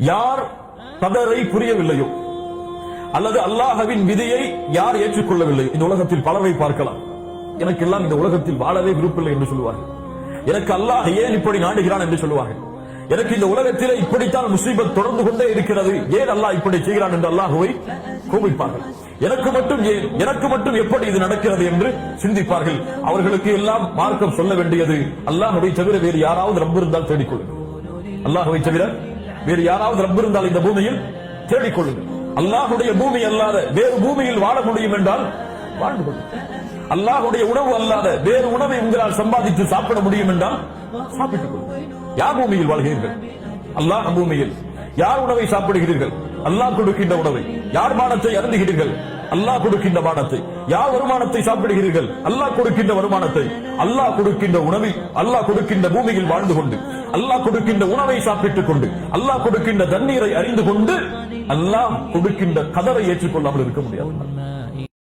யார் கதரை புரியவில்லையோ அல்லது அல்லாஹ்வின் விதியை யார் ஏற்றுக்கொள்ளவில்லை, இந்த உலகத்தில் பலரை பார்க்கலாம். எனக்கு எல்லாம் இந்த உலகத்தில் வாழவே விருப்பமில்லை என்று சொல்லுவார்கள். எனக்கு அல்லாஹ் ஏன் இப்படி நாடுகிறான் என்று சொல்லுவார்கள். எனக்கு இந்த உலகத்திலே இப்படித்தான் முசீபத் தொடர்ந்து கொண்டே இருக்கிறது, ஏன் அல்லாஹ் இப்படி செய்கிறான் என்று அல்லாஹ்வை கோபிப்பார்கள். எனக்கு மட்டும் ஏன், எனக்கு மட்டும் எப்படி இது நடக்கிறது என்று சிந்திப்பார்கள். அவர்களுக்கு எல்லாம் மார்க்கம் சொல்ல வேண்டியது, அல்லாஹ்வை தவிர வேறு யாராவது ரப்பு இருந்தால் தேடிக்கொள்ளுங்கள். அல்லாஹ்வை தவிர வேறு யாராவது ரப்பு இருந்தால் இந்த பூமியில் தேடிக்கொள்ளுங்கள். அல்லாஹ்வுடைய பூமி அல்லாத வேறு பூமியில் வாழ முடியும் என்றால் வாழ்ந்து கொள்ளுங்கள். அல்லாஹ்வுடைய உணவு அல்லாத வேறு உணவை உங்களால் சம்பாதித்து சாப்பிட முடியும் என்றால் சாப்பிட்டுக் கொள்ளுங்கள். யார் பூமியில் வாழ்கிறீர்கள்? அல்லாஹ் பூமியில். யார் உணவை சாப்பிடுகிறீர்கள்? அல்லாஹ் கொடுக்கின்ற உணவை. யார் பானத்தை அருந்துகிறீர்கள்? அல்லாஹ் கொடுக்கின்ற பானத்தை. யார் வருமானத்தை சாப்பிடுகிறீர்கள்? அல்லாஹ் கொடுக்கின்ற வருமானத்தை. அல்லாஹ் கொடுக்கின்ற உணவை, அல்லாஹ் கொடுக்கின்ற பூமியில் வாழ்ந்து கொண்டு, அல்லாஹ் கொடுக்கின்ற உணவை சாப்பிட்டுக் கொண்டு, அல்லாஹ் கொடுக்கின்ற தண்ணீரை அறிந்து கொண்டு, அல்லாஹ் கொடுக்கின்ற கதரை ஏற்றுக்கொள்ளாமல் இருக்க முடியாது.